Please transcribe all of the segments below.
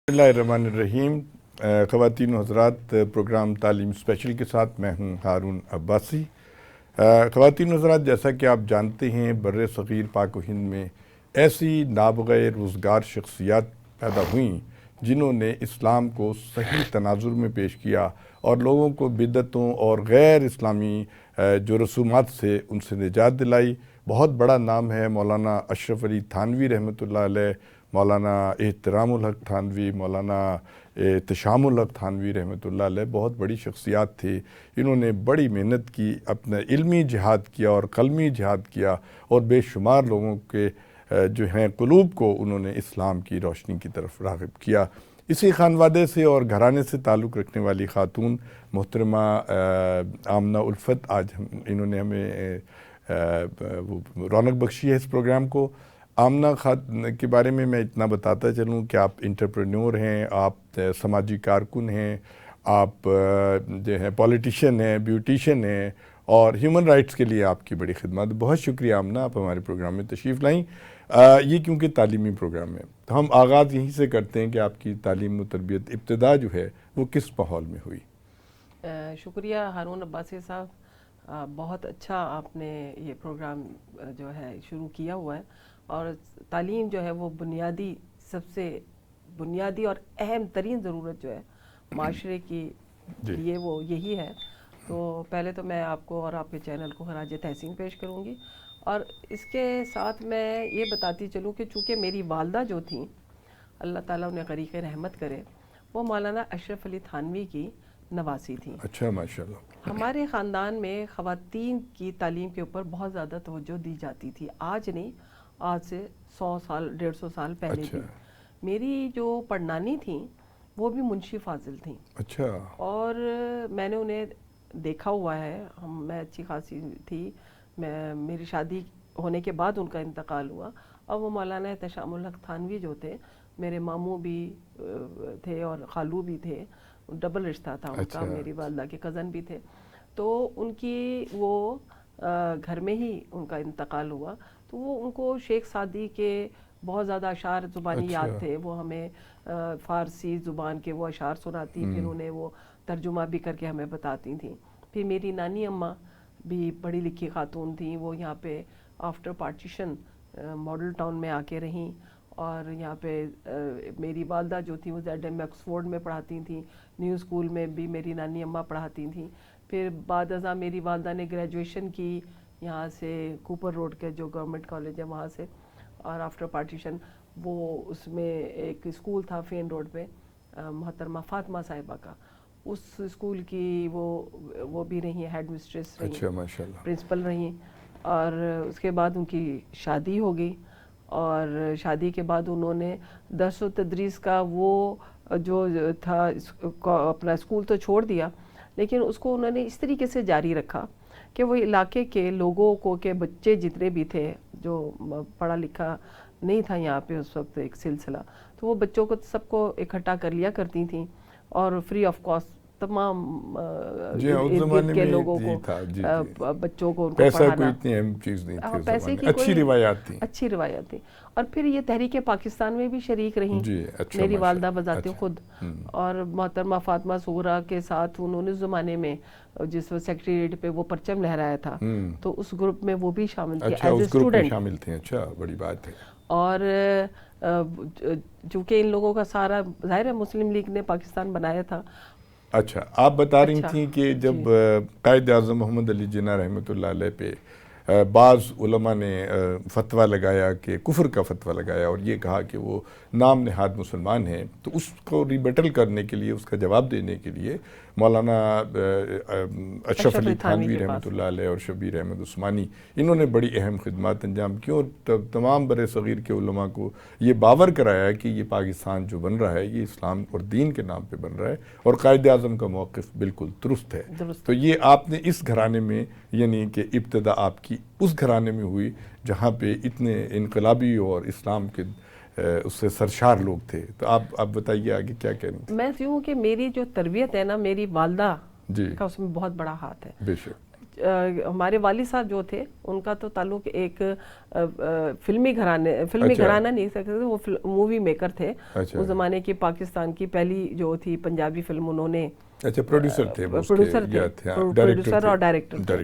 بسم اللہ الرحمن الرحیم۔ خواتین و حضرات، پروگرام تعلیم اسپیشل کے ساتھ میں ہوں ہارون عباسی۔ خواتین و حضرات، جیسا کہ آپ جانتے ہیں بر صغیر پاک و ہند میں ایسی نابغہ روزگار شخصیات پیدا ہوئیں جنہوں نے اسلام کو صحیح تناظر میں پیش کیا اور لوگوں کو بدعتوں اور غیر اسلامی جو رسومات سے ان سے نجات دلائی۔ بہت بڑا نام ہے مولانا اشرف علی تھانوی رحمۃ اللہ علیہ، مولانا احترام الحق تھانوی، مولانا احتشام الحق تھانوی رحمۃ اللہ علیہ۔ بہت بڑی شخصیات تھے، انہوں نے بڑی محنت کی، اپنا علمی جہاد کیا اور قلمی جہاد کیا اور بے شمار لوگوں کے جو ہیں قلوب کو انہوں نے اسلام کی روشنی کی طرف راغب کیا۔ اسی خانوادے سے اور گھرانے سے تعلق رکھنے والی خاتون محترمہ آمنہ الفت، آج انہوں نے ہمیں رونق بخشی ہے اس پروگرام کو۔ آمنہ کے بارے میں اتنا بتاتا چلوں کہ آپ انٹرپرینور ہیں، آپ سماجی کارکن ہیں، آپ جو ہیں پولیٹیشین ہیں، بیوٹیشین ہیں اور ہیومن رائٹس کے لیے آپ کی بڑی خدمات۔ بہت شکریہ آمنہ، آپ ہمارے پروگرام میں تشریف لائیں۔ یہ کیونکہ تعلیمی پروگرام ہے تو ہم آغاز یہیں سے کرتے ہیں کہ آپ کی تعلیم و تربیت ابتدا جو ہے وہ کس ماحول میں ہوئی؟ شکریہ ہارون عباسی صاحب، بہت اچھا آپ نے یہ پروگرام جو ہے شروع کیا ہوا ہے، اور تعلیم جو ہے وہ سب سے بنیادی اور اہم ترین ضرورت جو ہے معاشرے کی لیے وہ یہی ہے۔ تو پہلے تو میں آپ کو اور آپ کے چینل کو خراج تحسین پیش کروں گی، اور اس کے ساتھ میں یہ بتاتی چلوں کہ چونکہ میری والدہ جو تھیں، اللہ تعالیٰ انہیں غریق رحمت کرے، وہ مولانا اشرف علی تھانوی کی نواسی تھیں۔ اچھا، ماشاءاللہ۔ ہمارے خاندان میں خواتین کی تعلیم کے اوپر بہت زیادہ توجہ دی جاتی تھی، آج نہیں، آج سے 100 سال 150 سال پہلے بھی۔ میری جو پڑنانی تھیں وہ بھی منشی فاضل تھیں، اچھا، اور میں نے انہیں دیکھا ہوا ہے۔ میں اچھی خاصی تھی، میری شادی ہونے کے بعد ان کا انتقال ہوا، اور وہ مولانا احتشام الحق تھانوی جو تھے، میرے ماموں بھی تھے اور خالو بھی تھے، ڈبل رشتہ تھا ان کا، میری والدہ کے کزن بھی تھے۔ تو ان کی وہ گھر میں ہی ان کا انتقال ہوا، تو وہ ان کو شیخ سعدی کے بہت زیادہ اشعار زبانی یاد تھے، وہ ہمیں فارسی زبان کے وہ اشعار سناتی، پھر انہیں وہ ترجمہ بھی کر کے ہمیں بتاتی تھیں۔ پھر میری نانی اماں بھی پڑھی لکھی خاتون تھیں، وہ یہاں پہ آفٹر پارٹیشن ماڈل ٹاؤن میں آ کے رہیں، اور یہاں پہ میری والدہ جو تھی وہ ZM آکسفورڈ میں پڑھاتی تھیں، نیو اسکول میں بھی میری نانی اماں پڑھاتی تھیں۔ پھر بعد ازاں میری والدہ نے گریجویشن کی یہاں سے کوپر روڈ کے جو گورنمنٹ کالج ہے وہاں سے، اور آفٹر پارٹیشن وہ اس میں ایک اسکول تھا فین روڈ پہ محترمہ فاطمہ صاحبہ کا، اس اسکول کی وہ بھی رہی ہیں، ہیڈ مسٹریس رہی ہیں، پرنسپل رہی ہیں۔ اور اس کے بعد ان کی شادی ہو گئی، اور شادی کے بعد انہوں نے درس و تدریس کا وہ جو تھا اپنا اسکول تو چھوڑ دیا، لیکن اس کو انہوں نے اس طریقے سے جاری رکھا کہ وہ علاقے کے لوگوں کو، کہ بچے جتنے بھی تھے جو پڑھا لکھا نہیں تھا یہاں پہ اس وقت ایک سلسلہ، تو وہ بچوں کو سب کو اکٹھا کر لیا کرتی تھیں، اور فری آف کاسٹ تمام کے لوگوں کو، بچوں کو ان کو پیسہ پڑھانا، کوئی اتنی اہم چیز نہیں تھی، پیسے کی اچھی روایات تھیں، اچھی روایات تھی۔ اور پھر یہ تحریک پاکستان میں بھی شریک رہیں میری والدہ بذات خود، اور محترمہ فاطمہ صغرا کے ساتھ انہوں نے اس زمانے میں جس وقت سیکریٹریٹ پہ وہ پرچم لہرایا تھا، تو اس گروپ میں وہ بھی شامل تھی ایز اے اسٹوڈنٹ، شامل تھے۔ اچھا، بڑی بات ہے۔ اور چونکہ ان لوگوں کا سارا ظاہر ہے مسلم لیگ نے پاکستان بنایا تھا۔ اچھا، آپ بتا رہی تھیں کہ جب قائد اعظم محمد علی جناح رحمۃ اللہ علیہ پہ بعض علماء نے فتویٰ لگایا، کہ کفر کا فتویٰ لگایا، اور یہ کہا کہ وہ نام نہاد مسلمان ہیں، تو اس کو ریبٹل کرنے کے لیے، اس کا جواب دینے کے لیے مولانا اشرف علی تھانوی رحمۃ اللہ علیہ اور شبیر احمد عثمانی، انہوں نے بڑی اہم خدمات انجام کی، اور تمام بر صغیر کے علماء کو یہ باور کرایا کہ یہ پاکستان جو بن رہا ہے یہ اسلام اور دین کے نام پہ بن رہا ہے، اور قائد اعظم کا موقف بالکل درست ہے۔ تو یہ آپ نے اس گھرانے میں، یعنی کہ ابتدا آپ کی اس گھرانے میں ہوئی جہاں پہ اتنے انقلابی اور اسلام کے اس سے سرشار لوگ تھے، تو آپ بتائیے آگے کیا کہہ رہی تھیں؟ میں یوں کہ میری جو تربیت ہے نا، میری والدہ کا اس میں بہت بڑا ہاتھ ہے۔ بے شک۔ ہمارے والد صاحب جو تھے ان کا تو تعلق ایک فلمی گھرانہ نہیں سکتے، وہ مووی میکر تھے اس زمانے کی، پاکستان کی پہلی جو تھی پنجابی فلم انہوں نے، اچھا پروڈیوسر تھے پروڈیوسر اور ڈائریکٹر تھے.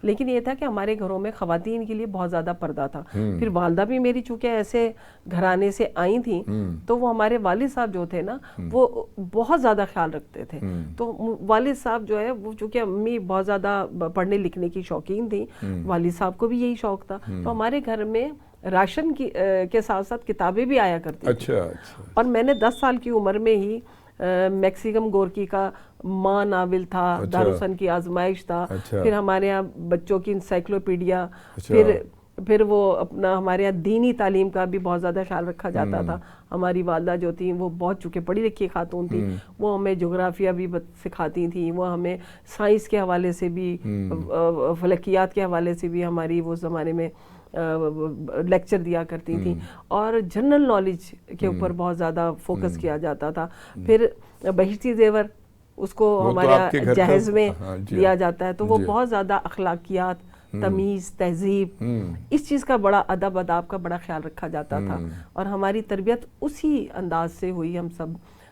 لیکن یہ تھا کہ ہمارے گھروں میں خواتین کے لیے بہت زیادہ پردہ تھا. پھر والدہ بھی میری چونکہ ایسے گھرانے سے آئی تھیں تو وہ ہمارے والد صاحب جو تھے نا وہ بہت زیادہ خیال رکھتے تھے. تو والد صاحب جو ہے وہ چونکہ امی بہت زیادہ پڑھنے لکھنے کی شوقین تھیں، والد صاحب کو بھی یہی شوق تھا، تو ہمارے گھر میں راشن کے ساتھ ساتھ کتابیں بھی آیا کرتی تھیں. اور میں نے 10 سال کی عمر میں ہی میکسیکم گورکی کا ماں ناول تھا، دارالحسن کی آزمائش تھا، پھر ہمارے یہاں بچوں کی انسائکلوپیڈیا، پھر وہ اپنا ہمارے یہاں دینی تعلیم کا بھی بہت زیادہ خیال رکھا جاتا تھا. ہماری والدہ جو تھیں وہ بہت چونکہ پڑھی لکھی خاتون تھیں، وہ ہمیں جغرافیہ بھی سکھاتی تھیں، وہ ہمیں سائنس کے حوالے سے بھی، فلکیات کے حوالے سے بھی ہماری وہ زمانے میں لیکچر دیا کرتی تھیں، اور جنرل نالج کے اوپر بہت زیادہ فوکس کیا جاتا تھا. پھر بہشتی زیور اس کو ہمارے جہیز میں دیا جاتا ہے، تو وہ بہت زیادہ اخلاقیات، تمیز، تہذیب، اس چیز کا بڑا ادب آداب کا بڑا خیال رکھا جاتا تھا، اور ہماری تربیت اسی انداز سے ہوئی ہم سب.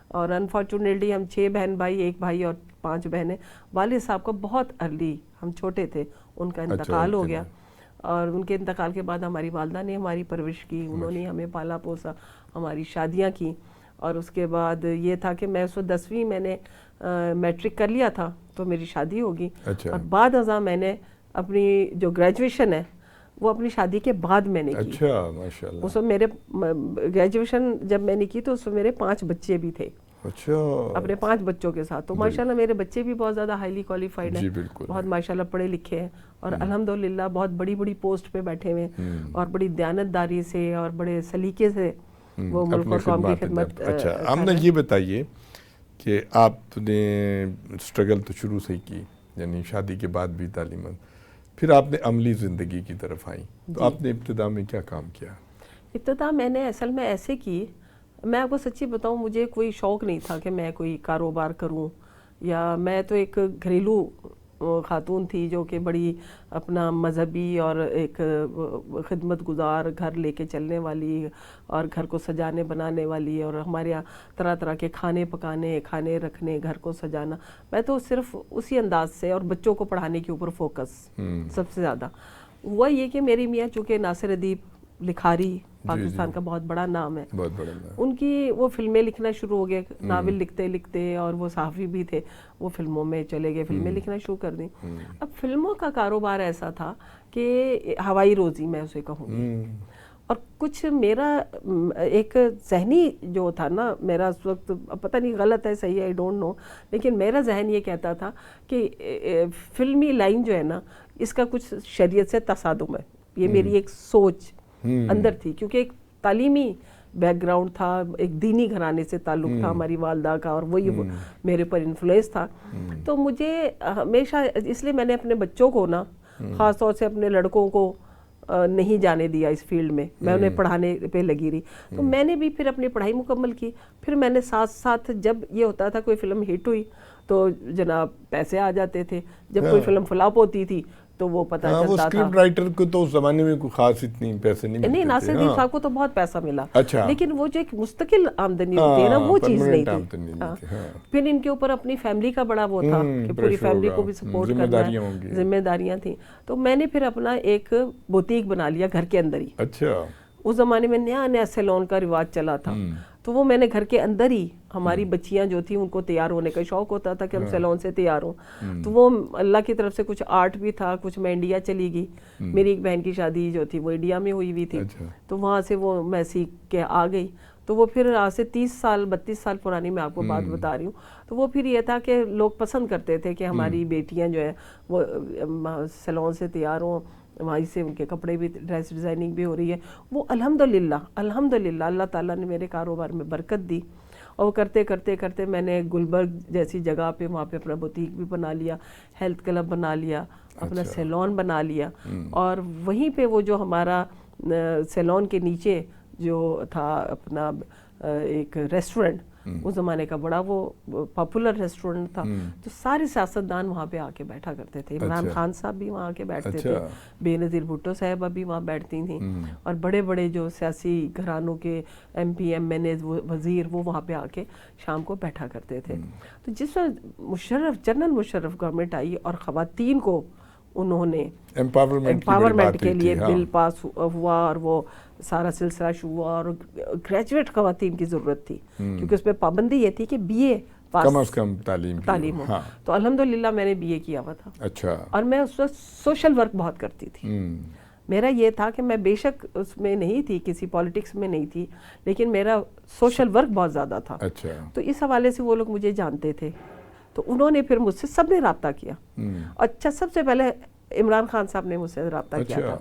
اور انفارچونیٹلی ہم 6 بہن بھائی، 1 بھائی اور 5 بہنیں. والد صاحب کو بہت ارلی، ہم چھوٹے تھے، ان کا انتقال ہو گیا، اور ان کے انتقال کے بعد ہماری والدہ نے ہماری پرورش کی، انہوں نے ہمیں پالا پوسا، ہماری شادیاں کی. اور اس کے بعد یہ تھا کہ میں 10ویں میں نے میٹرک کر لیا تھا تو میری شادی ہوگی. اور بعد ازاں میں نے اپنی جو گریجویشن ہے وہ اپنی شادی کے بعد میں نے کی. اچھا ماشاءاللہ. اس میں میرے گریجویشن جب میں نے کی تو اس میں میرے 5 بچے بھی تھے. اچھا. اپنے 5 بچوں کے ساتھ. تو ماشاءاللہ میرے بچے بھی بہت زیادہ ہائیلی کوالیفائڈ ہیں، بہت ماشاءاللہ پڑھے لکھے ہیں، اور الحمدللہ بہت بڑی بڑی پوسٹ پہ بیٹھے ہوئے ہیں، اور بڑی دیانتداری سے اور بڑے سلیقے سے وہ ملک اور قوم کی خدمت. اچھا آمنہ یہ بتائیے کہ آپ نے اسٹرگل تو شروع سے ہی کی، یعنی شادی کے بعد بھی تعلیم، پھر آپ نے عملی زندگی کی طرف آئیں، تو آپ نے ابتدا میں کیا کام کیا؟ ابتدا میں نے اصل میں ایسے کی، میں آپ کو سچی بتاؤں مجھے کوئی شوق نہیں تھا کہ میں کوئی کاروبار کروں، یا میں تو ایک گھریلو خاتون تھی جو کہ بڑی اپنا مذہبی اور ایک خدمت گزار، گھر لے کے چلنے والی، اور گھر کو سجانے بنانے والی، اور ہمارے یہاں طرح طرح کے کھانے پکانے، کھانے رکھنے، گھر کو سجانا. میں تو صرف اسی انداز سے، اور بچوں کو پڑھانے کے اوپر فوکس سب سے زیادہ ہوا. یہ کہ میری میاں چونکہ ناصر ادیب لکھاری پاکستان کا بہت بڑا نام ہے، ان کی وہ فلمیں لکھنا شروع ہو گئے، ناول لکھتے لکھتے، اور وہ صحافی بھی تھے، وہ فلموں میں چلے گئے، فلمیں لکھنا شروع کر دیں. اب فلموں کا کاروبار ایسا تھا کہ ہوائی روزی میں اسے کہوں گی، اور کچھ میرا ایک ذہنی جو تھا نا میرا اس وقت، پتہ نہیں غلط ہے صحیح ہے آئی ڈونٹ نو، لیکن میرا ذہن یہ کہتا تھا کہ فلمی لائن جو ہے نا اس کا کچھ شریعت سے تصادم ہے. یہ میری ایک سوچ اندر تھی، کیونکہ ایک تعلیمی بیک گراؤنڈ تھا، ایک دینی گھرانے سے تعلق تھا ہماری والدہ کا، اور وہی میرے پر انفلوئنس تھا. تو مجھے ہمیشہ، اس لیے میں نے اپنے بچوں کو نا، خاص طور سے اپنے لڑکوں کو نہیں جانے دیا اس فیلڈ میں انہیں پڑھانے پہ لگی رہی. تو میں نے بھی پھر اپنی پڑھائی مکمل کی. پھر میں نے ساتھ ساتھ، جب یہ ہوتا تھا کوئی فلم ہٹ ہوئی تو جناب پیسے آ جاتے تھے، جب کوئی فلم فلاپ ہوتی تھی تو وہ پتہ چلتا تھا. اسکرپٹ رائٹر کو تو اس زمانے میں کوئی خاص اتنی پیسے نہیں ملتے تھے. ناصر ادیب صاحب کو تو بہت پیسہ ملا، لیکن وہ جو ایک مستقل آمدنی ہوتی ہے نا وہ چیز نہیں تھی. پھر ان کے اوپر اپنی فیملی کا بڑا وہ تھا کہ پوری فیملی کو بھی سپورٹ کرنا ہے، ذمہ داریاں تھیں. تو میں نے پھر اپنا ایک بوتیک بنا لیا گھر کے اندر ہی. اچھا. اس زمانے میں نیا نیا سیلون کا رواج چلا تھا، تو وہ میں نے گھر کے اندر ہی، ہماری بچیاں جو تھیں ان کو تیار ہونے کا شوق ہوتا تھا کہ ہم سیلون سے تیار ہوں، تو وہ اللہ کی طرف سے کچھ آرٹ بھی تھا، کچھ میں انڈیا چلی گئی. میری ایک بہن کی شادی جو تھی وہ انڈیا میں ہوئی تھی، تو وہاں سے وہ میں سیکھ کے آ گئی. تو وہ پھر آج سے 32 سال پرانی میں آپ کو بات بتا رہی ہوں. تو وہ پھر یہ تھا کہ لوگ پسند کرتے تھے کہ ہماری بیٹیاں جو ہیں وہ سیلون سے تیار ہوں، وہیں سے ان کے کپڑے بھی، ڈریس ڈیزائننگ بھی ہو رہی ہے. وہ الحمدللہ اللہ تعالیٰ نے میرے کاروبار میں برکت دی، اور کرتے کرتے کرتے میں نے گلبرگ جیسی جگہ پہ وہاں پہ اپنا بوتیک بھی بنا لیا، ہیلتھ کلب بنا لیا، اپنا سیلون بنا لیا. اور وہیں پہ وہ جو ہمارا سیلون کے نیچے جو تھا اپنا ایک ریسٹورنٹ، اس زمانے کا بڑا وہ پاپولر ریسٹورینٹ تھا. تو سارے سیاستدان وہاں پہ آ کے بیٹھا کرتے تھے. عمران خان صاحب بھی وہاں آ کے بیٹھتے تھے, بے نظیر بھٹو صاحبہ بھی وہاں بیٹھتی تھیں, اور بڑے بڑے جو سیاسی گھرانوں کے ایم پی ایم این اے وزیر وہ وہاں پہ آ کے شام کو بیٹھا کرتے تھے. تو جس وقت جنرل مشرف گورنمنٹ آئی اور خواتین کو انہوں نے امپاورمنٹ کے لیے بل پاس ہوا, اور وہ سارا سلسلہ شروع ہوا, اور گریجویٹ خواتین کی ضرورت تھی کیونکہ اس پہ پابندی یہ تھی کہ بی اے کم از کم تعلیم ہو. تو الحمدللہ میں نے بی اے کیا ہوا تھا. اچھا. اور میں اس وقت سوشل ورک بہت کرتی تھی. میرا یہ تھا کہ میں بے شک اس میں نہیں تھی, کسی پالیٹکس میں نہیں تھی, لیکن میرا سوشل ورک بہت زیادہ تھا. تو اس حوالے سے وہ لوگ مجھے جانتے تھے, تو انہوں نے پھر مجھ سے سب نے رابطہ کیا. اچھا, سب سے پہلے عمران خان صاحب نے مجھ سے رابطہ کیا تھا,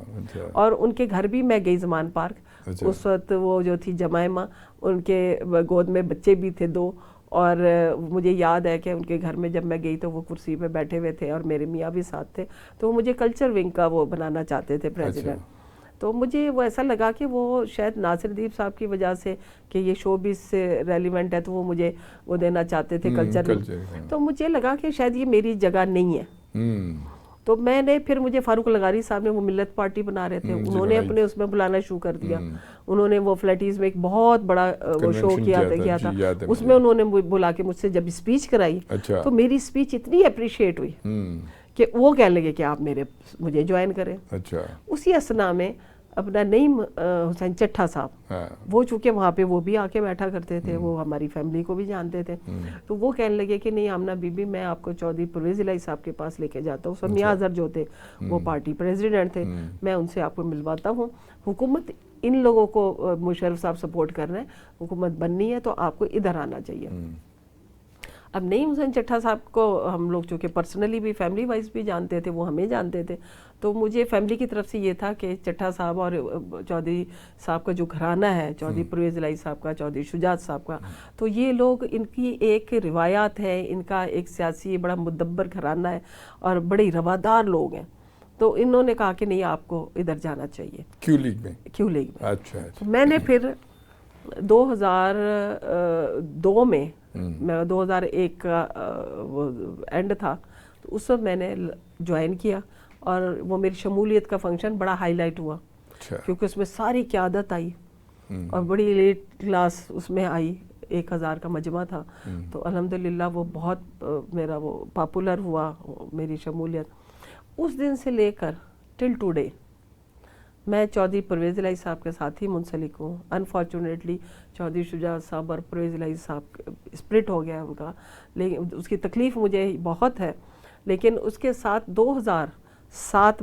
اور ان کے گھر بھی میں گئی زمان پارک. اس وقت وہ جو تھی جمائمہ, ان کے گود میں بچے بھی تھے 2, اور مجھے یاد ہے کہ ان کے گھر میں جب میں گئی تو وہ کرسی پہ بیٹھے ہوئے تھے اور میرے میاں بھی ساتھ تھے. تو وہ مجھے کلچر ونگ کا وہ بنانا چاہتے تھے پریزیڈنٹ. تو مجھے وہ ایسا لگا کہ وہ شاید ناصر دیپ صاحب کی وجہ سے کہ یہ شو بیس سے ریلیونٹ ہے, تو وہ مجھے وہ دینا چاہتے تھے کلچر ونگ. تو مجھے لگا کہ شاید یہ میری جگہ نہیں ہے. تو میں نے پھر مجھے فاروق لغاری صاحب نے وہ ملت پارٹی بنا رہے تھے, انہوں نے اپنے اس میں بلانا شروع کر دیا. انہوں نے وہ فلیٹیز میں ایک بہت بڑا وہ شو کیا تھا, اس میں انہوں نے بلا کے مجھ سے جب اسپیچ کرائی تو میری اسپیچ اتنی اپریشیٹ ہوئی کہ وہ کہنے لگے کہ آپ مجھے جوائن کریں. اسی اسنا میں اپنا نعیم حسین چٹھا صاحب, وہ چونکہ وہاں پہ وہ بھی آ کے بیٹھا کرتے تھے, وہ ہماری فیملی کو بھی جانتے تھے, تو وہ کہنے لگے کہ نہیں آمنہ بی بی, میں آپ کو چودھری پرویز الہی صاحب کے پاس لے کے جاتا ہوں. اس وقت میاں اظہر جو تھے وہ پارٹی پریزیڈنٹ تھے, میں ان سے آپ کو ملواتا ہوں. حکومت ان لوگوں کو مشرف صاحب سپورٹ کر رہے ہیں, حکومت بننی ہے تو آپ کو ادھر آنا چاہیے. اب نعیم حسین چٹھا صاحب کو ہم لوگ چونکہ پرسنلی بھی فیملی وائز بھی جانتے تھے, وہ ہمیں جانتے تھے, تو مجھے فیملی کی طرف سے یہ تھا کہ چٹھا صاحب اور چودھری صاحب کا جو گھرانہ ہے, چودھری پرویز الہی صاحب کا, چودھری شجاعت صاحب کا, تو یہ لوگ, ان کی ایک روایات ہے, ان کا ایک سیاسی بڑا مدبر گھرانہ ہے اور بڑے روادار لوگ ہیں. تو انہوں نے کہا کہ نہیں آپ کو ادھر جانا چاہیے کیو لیگ میں. اچھا. میں نے پھر 2002 میں 2001 کا وہ اینڈ تھا, تو اس وقت میں نے جوائن کیا, اور وہ میری شمولیت کا فنکشن بڑا ہائی لائٹ ہوا کیونکہ اس میں ساری قیادت آئی اور بڑی لیٹ کلاس اس میں آئی. 1000 کا مجمع تھا, تو الحمدللہ وہ بہت میرا وہ پاپولر ہوا میری شمولیت. اس دن سے لے کر ٹل ٹوڈے میں چودھری پرویز الہی صاحب کے ساتھ ہی منسلک ہوں. انفارچونیٹلی چودھری شجاعت صاحب اور پرویز الہی صاحب اسپلٹ ہو گیا ان کا, لیکن اس کی تکلیف مجھے بہت ہے. لیکن اس کے ساتھ 2007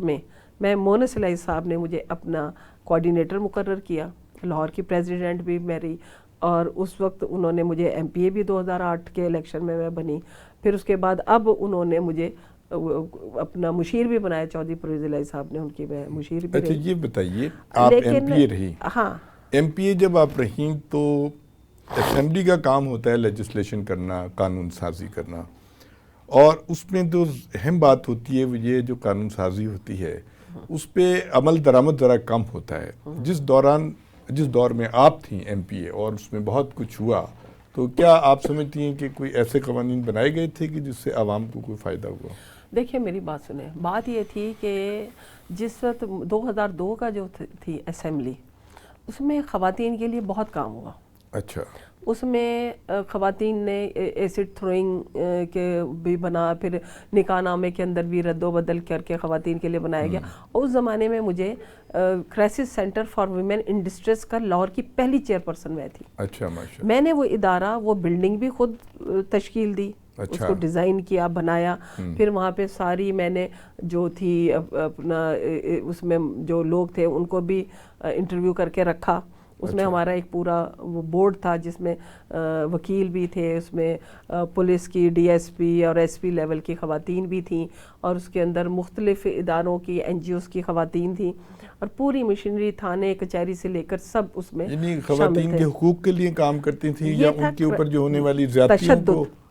میں مونس الہی صاحب نے مجھے اپنا کوآرڈینیٹر مقرر کیا, لاہور کی پریزیڈنٹ بھی میری, اور اس وقت انہوں نے مجھے ایم پی اے بھی 2008 کے الیکشن میں بنی. پھر اس کے بعد اب انہوں نے مجھے اپنا مشیر بھی بنایا, چودھری پرویز الہی صاحب نے ان کی مشیر بھی. اچھا یہ بتائیے, آپ ایم پی اے رہی. ہاں, ایم پی اے جب آپ رہیں تو اسمبلی کا کام ہوتا ہے لیجسلیشن کرنا, قانون سازی کرنا, اور اس میں جو اہم بات ہوتی ہے وہ یہ جو قانون سازی ہوتی ہے اس پہ عمل درآمد ذرا کم ہوتا ہے. جس دور میں آپ تھیں ایم پی اے اور اس میں بہت کچھ ہوا, تو کیا آپ سمجھتی ہیں کہ کوئی ایسے قوانین بنائے گئے تھے کہ جس سے عوام کو کوئی فائدہ ہوا؟ دیکھیں میری بات سنیں, بات یہ تھی کہ جس وقت 2002 کا جو تھی اسمبلی, اس میں خواتین کے لیے بہت کام ہوا. اچھا. اس میں خواتین نے ایسڈ تھروئنگ کے بھی بنا, پھر نکاح نامے کے اندر بھی رد و بدل کر کے خواتین کے لیے بنایا گیا. اس زمانے میں مجھے crisis centre for women in distress کا لاہور کی پہلی چیئرپرسن میں تھی. اچھا ماشاءاللہ. میں نے وہ ادارہ, وہ بلڈنگ بھی خود تشکیل دی, اس کو ڈیزائن کیا, بنایا. پھر وہاں پہ ساری میں نے جو تھی اپنا اس میں جو لوگ تھے ان کو بھی انٹرویو کر کے رکھا. اس میں ہمارا ایک پورا وہ بورڈ تھا جس میں وکیل بھی تھے, اس میں پولیس کی ڈی ایس پی اور ایس پی لیول کی خواتین بھی تھیں, اور اس کے اندر مختلف اداروں کی این جی اوز کی خواتین تھیں, اور پوری مشینری, تھانے, کچہری سے لے کر سب اس میں یعنی خواتین کے حقوق کے لیے کام کرتی تھیں یا ان کے اوپر جو ہونے والی زیادتیوں کو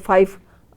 5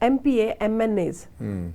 MPA MNAs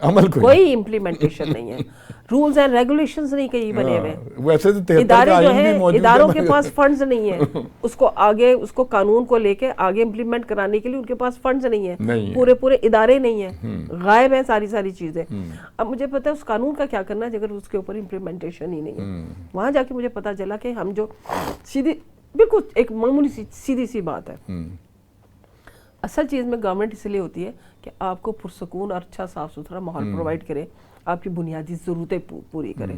عمل کوئی امپلیمنٹیشن نہیں ہے، رولز اینڈ ریگولیشنز نہیں کہیں بنے ہوئے، ویسے تو 73 ادارے کا جو آئین بھی ہیں موجود ہے، اداروں کے پاس فنڈز نہیں ہیں، اس کو قانون کو لے کے آگے امپلیمنٹ کرانے کے لیے ان کے پاس فنڈز نہیں ہیں، پورے ادارے نہیں ہیں، غائب ہیں ساری چیزیں. اب مجھے پتا ہے اس قانون کا کیا کرنا ہے اگر اس کے اوپر امپلیمنٹیشن ہی نہیں ہے. وہاں جا کے مجھے پتا چلا کہ ہم جو سیدھی بالکل ایک معمولی سیدھی سی بات ہے، اصل چیز میں گورنمنٹ اس لیے ہوتی ہے کہ آپ کو پرسکون اور اچھا صاف ستھرا ماحول پرووائڈ کرے، آپ کی بنیادی ضرورتیں پوری کرے.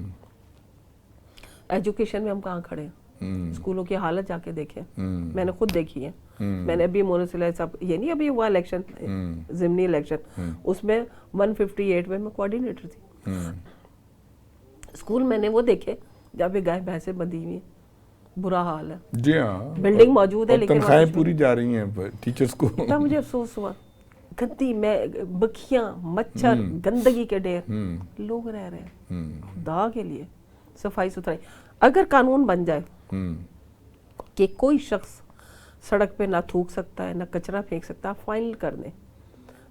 ایجوکیشن میں ہم کہاں کھڑے ہیں؟ اسکولوں کی حالت جا کے دیکھیں، میں نے خود دیکھی ہے. میں نے ابھی مونسپل صاحب یہ نہیں ابھی ہوا الیکشن، ضمنی الیکشن، اس میں 158 میں کوآرڈینیٹر تھی. اسکول میں نے وہ دیکھے جہاں پہ گائے بھینسیں بندھی ہوئی ہیں، برا حال ہے. جی ہاں، بلڈنگ موجود ہے لیکن تنخواہیں پوری جا رہی ہیں ٹیچرز کو. مجھے افسوس ہوا، گندی میں بکھیاں، مچھر، گندگی کے ڈھیر، لوگ رہ رہے ہیں. خدا کے لیے صفائی ستھرائی اگر قانون بن جائے کہ کوئی شخص سڑک پہ نہ تھوک سکتا ہے نہ کچرا پھینک سکتا، فائنل کر دیں،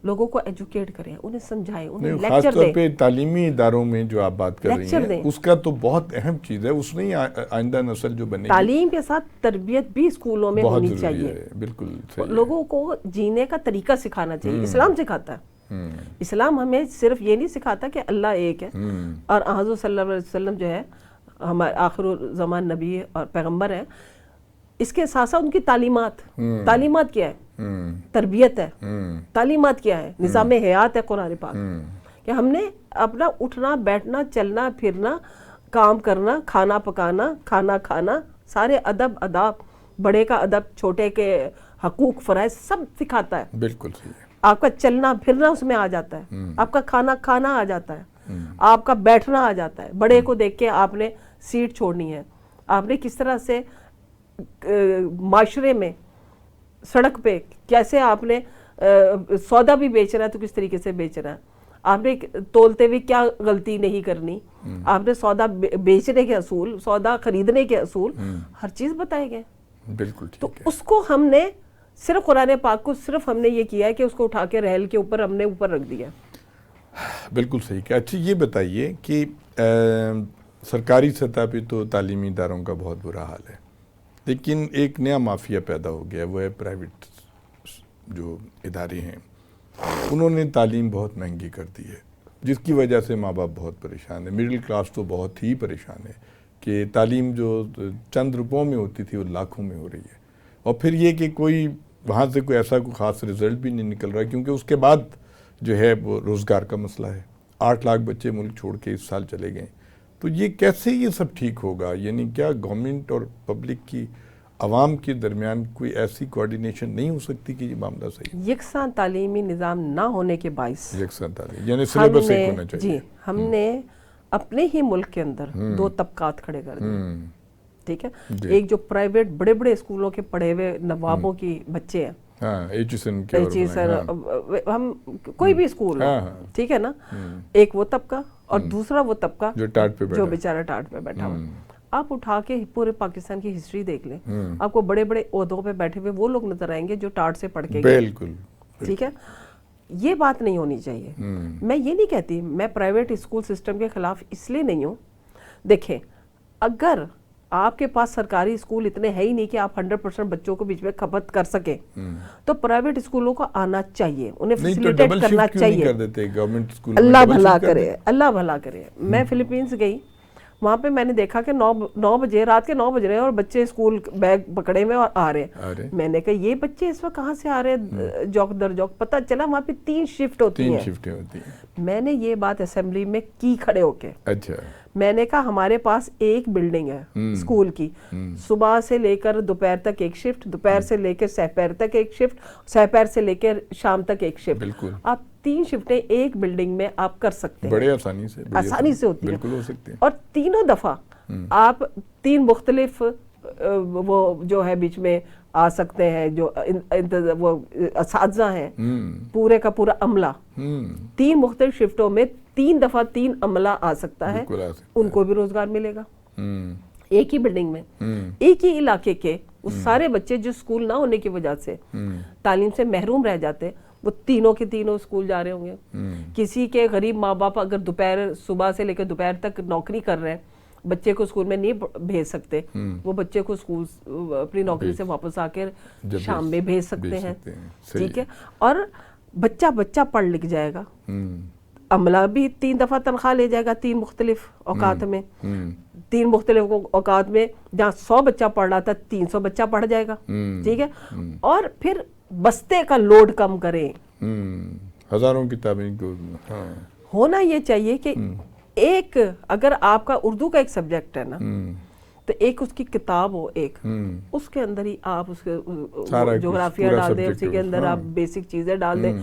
لوگوں کو ایجوکیٹ کریں، انہیں سمجھائیں، انہیں خاص لیکچر طور دیں. پہ تعلیمی اداروں میں جو آپ بات کر رہی ہیں اس کا تو بہت اہم چیز ہے، اس میں آئندہ نسل جو بنے گی، تعلیم کے ساتھ تربیت بھی اسکولوں میں ہونی چاہیے. بالکل صحیح. لوگوں کو جینے کا طریقہ سکھانا چاہیے. اسلام سکھاتا ہے، اسلام ہمیں صرف یہ نہیں سکھاتا کہ اللہ ایک ہے اور حضرت صلی اللہ علیہ وسلم جو ہے ہمارے آخر الزمان نبی اور پیغمبر ہیں، اس کے ساتھ ساتھ ان کی تعلیمات کیا ہے؟ تربیت ہے. تعلیمات کیا ہے؟ نظام حیات ہے قرآن پاک، کہ ہم نے اپنا اٹھنا بیٹھنا چلنا پھرنا کام کرنا کھانا پکانا کھانا کھانا سارے ادب آداب، بڑے کا ادب چھوٹے کے حقوق فرائض سب سکھاتا ہے. بالکل صحیح. آپ کا چلنا پھرنا اس میں آ جاتا ہے، آپ کا کھانا کھانا آ جاتا ہے، آپ کا بیٹھنا آ جاتا ہے. بڑے کو دیکھ کے آپ نے سیٹ چھوڑنی ہے، آپ نے کس طرح سے معاشرے میں سڑک پہ کیسے آپ نے سودا بھی بیچنا ہے تو کس طریقے سے بیچنا ہے، آپ نے تولتے ہوئے کیا غلطی نہیں کرنی، آپ نے سودا بیچنے کے اصول، سودا خریدنے کے اصول، ہر چیز بتائے گئے. بالکل. تو اس کو ہم نے صرف قرآن پاک کو صرف ہم نے یہ کیا ہے کہ اس کو اٹھا کے ریل کے اوپر ہم نے اوپر رکھ دیا. بالکل صحیح. کہ اچھا یہ بتائیے کہ سرکاری سطح پہ تو تعلیمی اداروں کا بہت برا حال ہے، لیکن ایک نیا مافیا پیدا ہو گیا، وہ ہے پرائیویٹ جو ادارے ہیں، انہوں نے تعلیم بہت مہنگی کر دی ہے، جس کی وجہ سے ماں باپ بہت پریشان ہے. مڈل کلاس تو بہت ہی پریشان ہے کہ تعلیم جو چند روپوں میں ہوتی تھی وہ لاکھوں میں ہو رہی ہے. اور پھر یہ کہ کوئی وہاں سے کوئی ایسا کوئی خاص رزلٹ بھی نہیں نکل رہا، کیونکہ اس کے بعد جو ہے وہ روزگار کا مسئلہ ہے. 8 لاکھ بچے ملک چھوڑ کے اس سال چلے گئے. تو یہ کیسے یہ سب ٹھیک ہوگا؟ یعنی کیا گورنمنٹ اور پبلک کی عوام کے درمیان کوئی ایسی کوارڈینیشن نہیں ہو سکتی کہ یہ معاملہ صحیح؟ یکساں تعلیمی نظام نہ ہونے کے باعث یکساں تعلیم یعنی سلیبس ایک ہونا چاہیے. جی ہم نے اپنے ہی ملک کے اندر 2 طبقات کھڑے کر دیے. ٹھیک ہے، ایک جو پرائیویٹ بڑے بڑے اسکولوں کے پڑھے ہوئے نوابوں کی بچے ہیں، ہم کوئی بھی اسکول ٹھیک ہے نا، ایک وہ طبقہ اور دوسرا وہ طبقہ جو بیچارہ ٹاٹ پہ بیٹھا ہوا. آپ اٹھا کے پورے پاکستان کی ہسٹری دیکھ لیں، آپ کو بڑے بڑے عہدوں پہ بیٹھے ہوئے وہ لوگ نظر آئیں گے جو ٹاٹ سے پڑھ کے گئے. بالکل ٹھیک ہے. یہ بات نہیں ہونی چاہیے. میں یہ نہیں کہتی میں پرائیویٹ اسکول سسٹم کے خلاف اس لیے نہیں ہوں. دیکھیں اگر آپ کے پاس سرکاری اسکول اتنے ہے ہی نہیں کہ آپ 100% بچوں کو بیچ میں کھپت کر سکے تو پرائیویٹ اسکولوں کو آنا چاہیے، انہیں فیسیلیٹیٹ کرنا چاہیے. اللہ بھلا کرے، اللہ بھلا کرے. میں فلپینز گئی، وہاں پہ میں نے دیکھا کہ 9 بجے رات کے 9 بج رہے ہیں اور بچے اسکول بیگ پکڑے میں اور آ رہے ہیں. میں نے کہا یہ بچے اس وقت کہاں سے آ رہے ہیں جوک در جوک. پتہ چلا وہاں پہ 3 شفٹ ہوتی ہیں. میں نے یہ بات اسمبلی میں کی کھڑے ہو کے. میں نے کہا ہمارے پاس ایک بلڈنگ ہے اسکول کی، صبح سے لے کر دوپہر تک ایک شفٹ، دوپہر سے لے کر سحپہر تک ایک شفٹ، سحپہر سے لے کر شام تک ایک شفٹ. آپ 3 شفٹیں ایک بلڈنگ میں آپ کر سکتے ہیں، بڑے آسانی سے ہوتی ہیں. اور تینوں دفعہ آپ 3 مختلف وہ جو ہے بیچ میں آ سکتے ہیں، جو وہ اساتذہ ہیں، پورے کا پورا عملہ 3 مختلف شفٹوں میں 3 دفعہ 3 عملہ آ سکتا ہے. ان کو بھی روزگار ملے گا. ایک ہی بلڈنگ میں ایک ہی علاقے کے وہ سارے بچے جو اسکول نہ ہونے کی وجہ سے تعلیم سے محروم رہ جاتے وہ تینوں کے تینوں اسکول جا رہے ہوں گے. کسی کے غریب ماں باپ اگر دوپہر صبح سے لے کے دوپہر تک نوکری کر رہے ہیں, بچے کو اسکول میں نہیں بھیج سکتے, وہ بچے کو اسکول اپنی نوکری سے واپس آ کے شام میں بھیج سکتے ہیں. ٹھیک ہے, اور بچہ پڑھ لکھ جائے گا, عملہ بھی 3 دفعہ تنخواہ لے جائے گا 3 مختلف اوقات میں, 3 مختلف اوقات میں جہاں 100 بچہ پڑھ رہا تھا 300 بچہ پڑھ جائے گا. ٹھیک ہے, اور پھر بستے کا لوڈ کم کریں, ہزاروں کتابیں کو. ہونا یہ چاہیے کہ ایک اگر آپ کا اردو کا ایک سبجیکٹ ہے نا, تو ایک اس کی کتاب ہو, ایک اس کے اندر ہی آپ اس کے جغرافیہ ڈال دیں, اسی کے اندر آپ بیسک چیزیں ڈال دیں.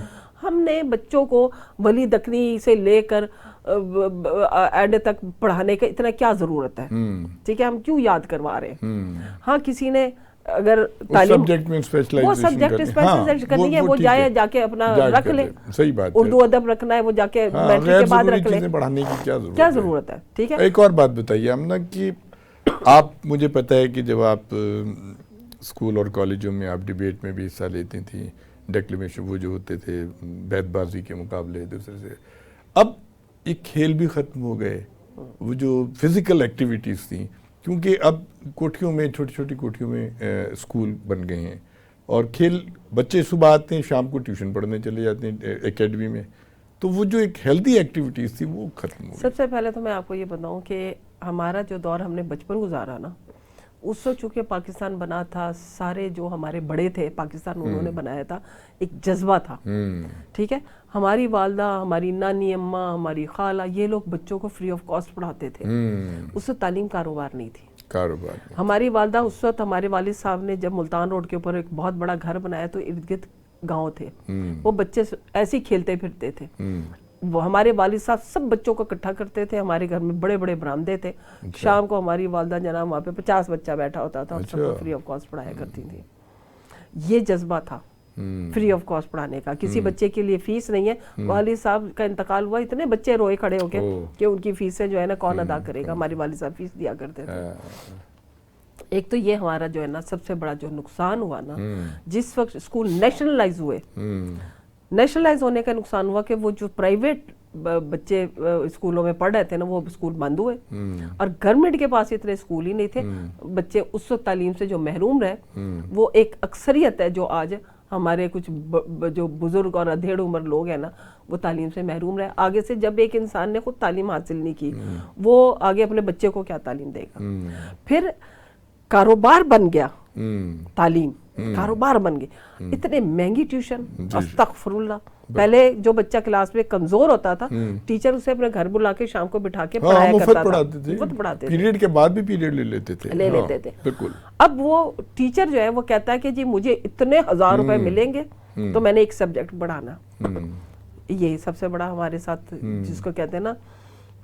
ہم نے بچوں کو ولی دکنی سے لے کر اینڈ تک پڑھانے کا اتنا کیا ضرورت ہے؟ ٹھیک ہے, ہم کیوں یاد کروا رہے ہیں؟ ہاں کسی نے اگر تعلیم وہ سبجیکٹ اسپیشلائز کرنی ہے وہ جائے جا کے اپنا رکھ لے, اردو ادب رکھنا ہے وہ جا کے میٹرک کے بعد رکھ لے, پڑھانے کی کیا ضرورت ہے؟ ٹھیک ہے. ایک اور بات بتائیے آمنہ کہ آپ, مجھے پتہ ہے کہ جب آپ اسکول اور کالجوں میں آپ ڈیبیٹ میں بھی حصہ لیتی تھیں, ڈیکلیمیشن وہ جو ہوتے تھے بیت بازی کے مقابلے دوسرے سے, اب یہ کھیل بھی ختم ہو گئے, وہ جو فزیکل ایکٹیویٹیز تھیں, کیونکہ اب کوٹھیوں میں چھوٹی چھوٹی کوٹھیوں میں اسکول بن گئے ہیں, اور کھیل بچے صبح آتے ہیں شام کو ٹیوشن پڑھنے چلے جاتے ہیں اکیڈمی میں, تو وہ جو ایک ہیلدی ایکٹیویٹیز تھی وہ ختم ہو گئی. سب سے پہلے تو میں آپ کو یہ بتاؤں کہ ہمارا جو دور ہم نے بچپن گزارا نا, اس وقت چونکہ پاکستان بنا تھا, سارے جو ہمارے بڑے تھے پاکستان انہوں نے بنایا تھا, ایک جذبہ تھا. ٹھیک ہے, ہماری والدہ, ہماری نانی اماں, ہماری خالہ, یہ لوگ بچوں کو فری آف کاسٹ پڑھاتے تھے. اس وقت تعلیم کاروبار نہیں تھی. ہماری والدہ اس وقت, ہمارے والد صاحب نے جب ملتان روڈ کے اوپر ایک بہت بڑا گھر بنایا تو ارد گرد گاؤں تھے, وہ بچے ایسے ہی کھیلتے پھرتے تھے. وہ ہمارے والد صاحب سب بچوں کو اکٹھا کرتے تھے, ہمارے گھر میں بڑے بڑے برآمدے تھے, شام کو ہماری والدہ جناب وہاں پہ 50 بچہ بیٹھا ہوتا تھا اور سب کو فری آف کاسٹ پڑھایا کرتی تھی. یہ جذبہ تھا فری آف کاسٹ پڑھانے کا, کسی بچے کے لیے فیس نہیں ہے. والد صاحب کا انتقال ہوا, اتنے بچے روئے کھڑے ہو کے کہ ان کی فیسیں جو ہے نا کون ادا کرے گا, ہمارے والد صاحب فیس دیا کرتے تھے. ایک تو یہ ہمارا جو ہے نا سب سے بڑا جو نقصان ہوا نا, جس وقت اسکول نیشنلائز ہوئے, نیشنلائز ہونے کا نقصان ہوا کہ وہ جو پرائیویٹ بچے اسکولوں میں پڑھ رہے تھے نا, وہ اسکول بند ہوئے, اور گورنمنٹ کے پاس اتنے اسکول ہی نہیں تھے. بچے اس وقت تعلیم سے جو محروم رہے, وہ ایک اکثریت ہے جو آج ہمارے کچھ جو بزرگ اور ادھیڑ عمر لوگ ہیں نا, وہ تعلیم سے محروم رہے. آگے سے جب ایک انسان نے خود تعلیم حاصل نہیں کی, وہ آگے اپنے بچے کو کیا تعلیم دے گا؟ پھر کاروبار بن گیا, تعلیم کاروبار بن گئی. اتنے مہنگی ٹیوشن, استغفر اللہ. پہلے جو بچہ کلاس میں کمزور ہوتا تھا, ٹیچر اسے اپنے گھر بلا کے شام کو بٹھا کے پڑھایا کرتا تھا, مفت پڑھاتے تھے, پیریڈ کے بعد بھی پیریڈ لے لیتے تھے. بالکل. اب وہ ٹیچر جو ہے وہ کہتا ہے کہ جی مجھے اتنے 1000 روپے ملیں گے تو میں نے ایک سبجیکٹ پڑھانا. یہ سب سے بڑا ہمارے ساتھ جس کو کہتے ہیں نا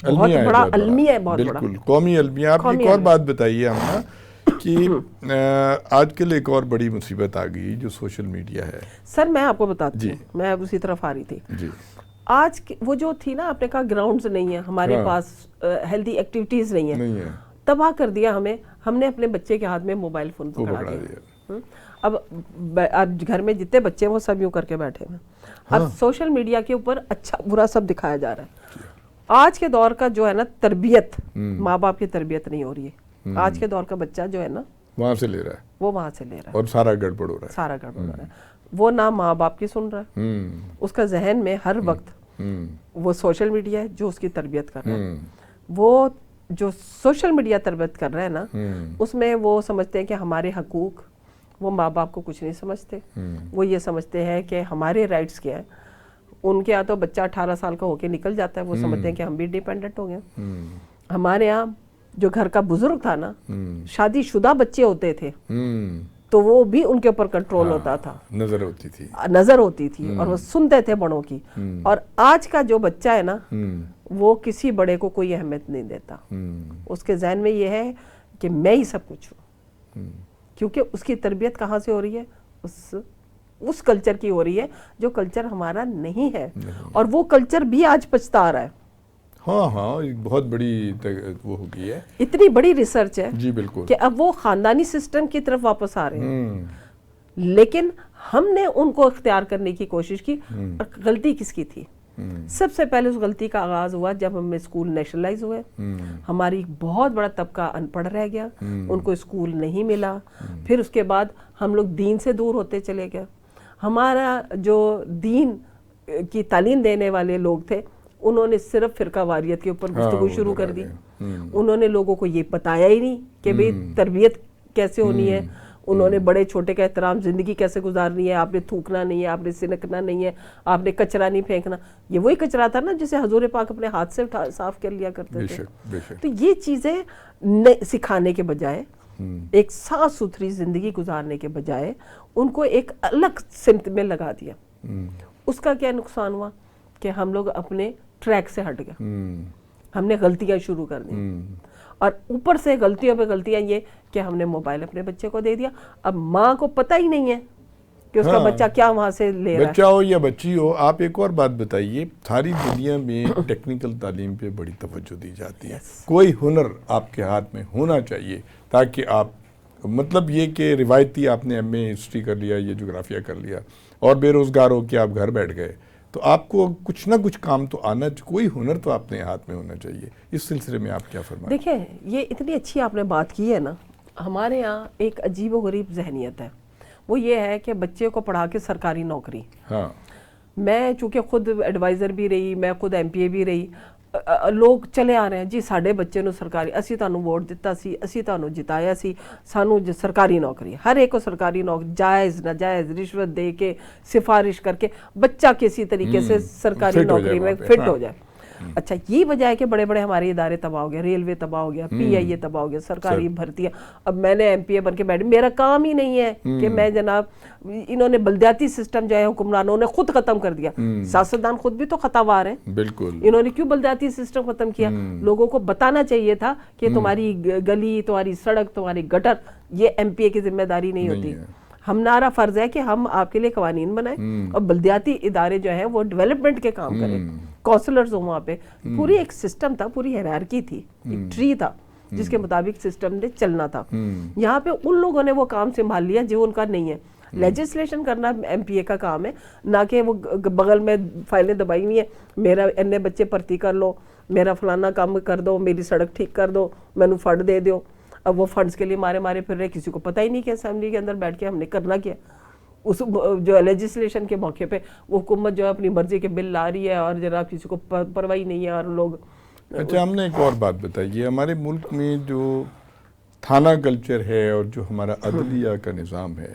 بہت بڑا المیہ ہے, بہت بڑا قومی المیہ. آپ ایک اور بات بتائیے ہم کہ آج کل ایک اور بڑی مصیبت آ گئی جو سوشل میڈیا ہے. سر میں آپ کو بتاتی ہوں, میں اسی طرف آ رہی تھی. آج وہ جو تھی نا, آپ نے کہا گراؤنڈز نہیں ہیں ہمارے پاس, ہیلدی ایکٹیویٹیز نہیں ہیں, تباہ کر دیا ہمیں. ہم نے اپنے بچے کے ہاتھ میں موبائل فون پکڑا دیا. اب گھر میں جتنے بچے ہیں وہ سب یوں کر کے بیٹھے ہیں. اب سوشل میڈیا کے اوپر اچھا برا سب دکھایا جا رہا ہے. آج کے دور کا جو ہے نا تربیت, ماں باپ کی تربیت نہیں ہو رہی ہے. آج کے دور کا بچہ جو ہے نا وہاں سے لے رہا ہے, وہ وہاں سے لے رہا ہے, اور سارا گڑبڑ ہو رہا ہے, سارا گڑبڑ ہو رہا ہے. وہ نہ ماں باپ کی سن رہا ہے, اس کا ذہن میں ہر وقت وہ سوشل میڈیا ہے جو اس کی تربیت کر رہا ہے. وہ جو سوشل میڈیا تربیت کر رہا ہے نا, اس میں وہ سمجھتے ہیں کہ ہمارے حقوق, وہ ماں باپ کو کچھ نہیں سمجھتے. وہ یہ سمجھتے ہیں کہ ہمارے رائٹس کیا ہیں. ان کے یہاں تو بچہ 18 سال کا ہو کے نکل جاتا ہے, وہ سمجھتے ہیں کہ ہم بھی ڈیپینڈنٹ ہو گئے. ہمارے یہاں جو گھر کا بزرگ تھا نا, شادی شدہ بچے ہوتے تھے تو وہ بھی ان کے اوپر کنٹرول ہوتا تھا, نظر ہوتی تھی, اور وہ سنتے تھے بڑوں کی. اور آج کا جو بچہ ہے نا, وہ کسی بڑے کو کوئی اہمیت نہیں دیتا. اس کے ذہن میں یہ ہے کہ میں ہی سب کچھ ہوں, کیونکہ اس کی تربیت کہاں سے ہو رہی ہے, اس کلچر کی ہو رہی ہے جو کلچر ہمارا نہیں ہے. اور وہ کلچر بھی آج پچھتا آ رہا ہے. ہاں بہت بڑی وہ ہو گئی ہے, اتنی بڑی ریسرچ ہے جی بالکل, کہ اب وہ خاندانی سسٹم کی طرف واپس آ رہے ہیں. لیکن ہم نے ان کو اختیار کرنے کی کوشش کی. اور غلطی کس کی تھی؟ سب سے پہلے اس غلطی کا آغاز ہوا جب ہم اسکول نیشنلائز ہوئے. ہماری بہت بڑا طبقہ ان پڑھ رہ گیا, ان کو اسکول نہیں ملا. پھر اس کے بعد ہم لوگ دین سے دور ہوتے چلے گئے. ہمارا جو دین کی تعلیم دینے والے لوگ تھے انہوں نے صرف فرقہ واریت کے اوپر گفتگو شروع کر دی. انہوں نے لوگوں کو یہ بتایا ہی نہیں کہ بھئی تربیت کیسے ہونی ہے, انہوں نے بڑے چھوٹے کا احترام, زندگی کیسے گزارنی ہے, آپ نے تھوکنا نہیں ہے, آپ نے سنکنا نہیں ہے, آپ نے کچرا نہیں پھینکنا. یہ وہی کچرا تھا نا جسے حضور پاک اپنے ہاتھ سے صاف کر لیا کرتے تھے. تو یہ چیزیں سکھانے کے بجائے, ایک صاف ستھری زندگی گزارنے کے بجائے ان کو ایک الگ سمت میں لگا دیا. اس کا کیا نقصان ہوا کہ ہم لوگ اپنے ٹریک سے ہٹ گئے, ہم نے غلطیاں شروع کر دی. اور اوپر سے غلطیوں پہ غلطیاں یہ کہ ہم نے موبائل اپنے بچے کو دے دیا. اب ماں کو پتہ ہی نہیں ہے کہ اس کا بچہ کیا وہاں سے لے رہا ہے. بچہ ہو یا بچی ہو, آپ ایک اور بات بتائیے, ساری دنیا میں ٹیکنیکل تعلیم پہ بڑی توجہ دی جاتی ہے. کوئی ہنر آپ کے ہاتھ میں ہونا چاہیے تاکہ آپ, مطلب یہ کہ روایتی آپ نے ایم اے ہسٹری کر لیا, یہ جغرافیہ کر لیا اور بے روزگار ہو کے آپ گھر بیٹھ گئے, تو آپ کو کچھ نہ کچھ کام تو آنا, کوئی ہنر تو اپنے ہاتھ میں ہونا چاہیے. اس سلسلے میں آپ کیا فرمائیں؟ دیکھیں, یہ اتنی اچھی آپ نے بات کی ہے نا. ہمارے یہاں ایک عجیب و غریب ذہنیت ہے, وہ یہ ہے کہ بچے کو پڑھا کے سرکاری نوکری. ہاں, میں چونکہ خود ایڈوائزر بھی رہی, میں خود ایم پی اے بھی رہی, لوگ چلے آ رہے ہیں جی ساڈے بچے نو سرکاری, اسی تانوں ووٹ دیتا سی, اسی تانوں جتایا سی, سانو سرکاری نوکری. ہر ایک کو سرکاری نوکری, جائز ناجائز رشوت دے کے سفارش کر کے بچہ کسی طریقے سے سرکاری نوکری میں فٹ ہو جائے. اچھا, یہ وجہ ہے کہ بڑے بڑے ہمارے ادارے تباہ ہو گئے, ریلوے تباہ ہو گیا, پی آئی اے تباہ ہو گیا, سرکاری بھرتیاں. اب میں نے ایم پی اے بن کے بیٹھ, میرا کام ہی نہیں ہے کہ میں جناب, انہوں نے بلدیاتی سسٹم جو ہے حکمرانوں نے خود ختم کر دیا. سیاستدان خود بھی تو خطا وار ہیں. بالکل, انہوں نے کیوں بلدیاتی سسٹم ختم کیا؟ لوگوں کو بتانا چاہیے تھا کہ تمہاری گلی, تمہاری سڑک, تمہاری گٹر, یہ ایم پی اے کی ذمہ داری نہیں ہوتی. ہمارا فرض ہے کہ ہم آپ کے لیے قوانین بنائیں اور بلدیاتی ادارے جو ہیں وہ ڈیولپمنٹ کے کام کریں. کونسلرز ہوں وہاں پہ, پوری ایک سسٹم تھا, پوری ہیرارکی تھی, ایک ٹری تھا جس کے مطابق سسٹم نے چلنا تھا. یہاں پہ ان لوگوں نے وہ کام سنبھال لیا جو ان کا نہیں ہے. لیجسلیشن کرنا ایم پی اے کا کام ہے, نہ کہ وہ بغل میں فائلیں دبائی ہوئی ہیں, میرا اتنے بچے بھرتی کر لو, میرا فلانا کام کر دو, میری سڑک ٹھیک کر دو, مینو فنڈ دے دو. اب وہ فنڈز کے لیے مارے پھر رہے, کسی کو پتہ ہی نہیں کہ اسمبلی کے اندر بیٹھ کے ہم نے کرنا کیا. اس جو لیجسلیشن کے موقع پہ وہ حکومت جو ہے اپنی مرضی کے بل لا رہی ہے اور جناب کسی کو پرواہ نہیں ہے, اور لوگ. اچھا, ہم نے ایک اور بات بتائیے, ہمارے ملک میں جو تھانہ کلچر ہے اور جو ہمارا عدلیہ کا نظام ہے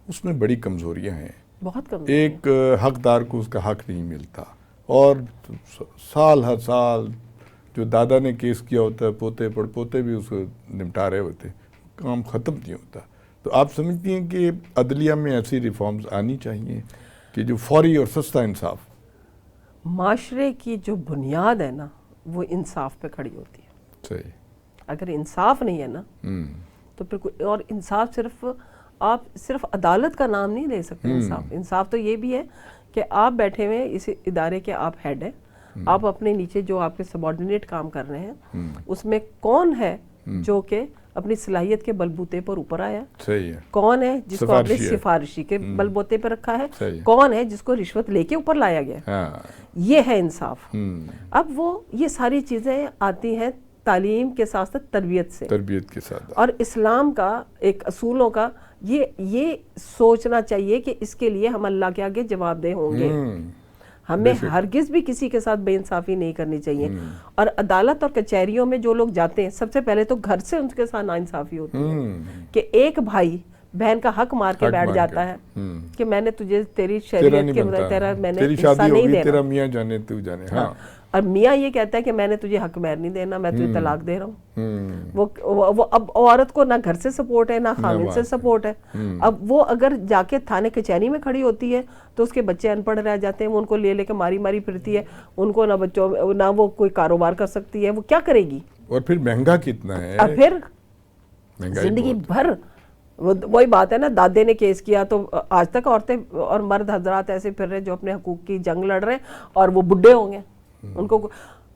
اس میں بڑی کمزوریاں ہیں. بہت کم. ایک حقدار کو اس کا حق نہیں ملتا, اور سال ہر سال جو دادا نے کیس کیا ہوتا ہے, پوتے پڑ پوتے بھی اس کو نمٹا رہے ہوتے, کام ختم نہیں ہوتا. تو آپ سمجھتی ہیں کہ عدلیہ میں ایسی ریفارمز آنی چاہیے کہ جو فوری اور سستا انصاف. معاشرے کی جو بنیاد ہے نا وہ انصاف پہ کھڑی ہوتی ہے. صحیح. اگر انصاف نہیں ہے نا تو پھر کوئی, اور انصاف صرف آپ صرف عدالت کا نام نہیں لے سکتے. انصاف تو یہ بھی ہے کہ آپ بیٹھے ہوئے اس ادارے کے آپ ہیڈ ہیں, آپ اپنے نیچے جو آپ کے سبارڈینیٹ کام کر رہے ہیں اس میں کون ہے جو کہ اپنی صلاحیت کے بلبوتے پر اوپر آیا, کون ہے جس کو آپ نے سفارشی کے بلبوتے پر رکھا ہے, کون ہے جس کو رشوت لے کے اوپر لایا گیا. یہ ہے انصاف. اب وہ یہ ساری چیزیں آتی ہیں تعلیم کے ساتھ ساتھ تربیت کے ساتھ, اور اسلام کا ایک اصولوں کا یہ سوچنا چاہیے کہ اس کے لیے ہم اللہ کے آگے جواب دہ ہوں گے. ہمیں ہرگز بھی کسی کے ساتھ بے انصافی نہیں کرنی چاہیے. اور عدالت اور کچہریوں میں جو لوگ جاتے ہیں سب سے پہلے تو گھر سے ان کے ساتھ ناانصافی ہوتی ہے کہ ایک بھائی بہن کا حق مار کے بیٹھ جاتا ہے کہ میں نے تجھے تیری شریعت کے مطابق میں نے حصہ نہیں دینا, تیرا میاں جانے تو جانے. اور میاں یہ کہتا ہے کہ میں نے تجھے حق مہر نہیں دینا, میں تجھے طلاق دے رہا ہوں. وہ اب عورت کو نہ گھر سے سپورٹ ہے نہ خاوند سے سپورٹ ہے. اب وہ اگر جا کے تھانے کچہری میں کھڑی ہوتی ہے تو اس کے بچے ان پڑھ رہ جاتے ہیں, وہ ان کو لے کے ماری پھرتی ہے, ان کو نہ بچوں نہ وہ کوئی کاروبار کر سکتی ہے, وہ کیا کرے گی. اور پھر مہنگا کتنا ہے, اور پھر زندگی بھر وہی بات ہے نا, دادے نے کیس کیا تو آج تک عورتیں اور مرد حضرات ایسے پھر رہے جو اپنے حقوق کی جنگ لڑ رہے ہیں, اور وہ بڈھے ہوں گے ان کو.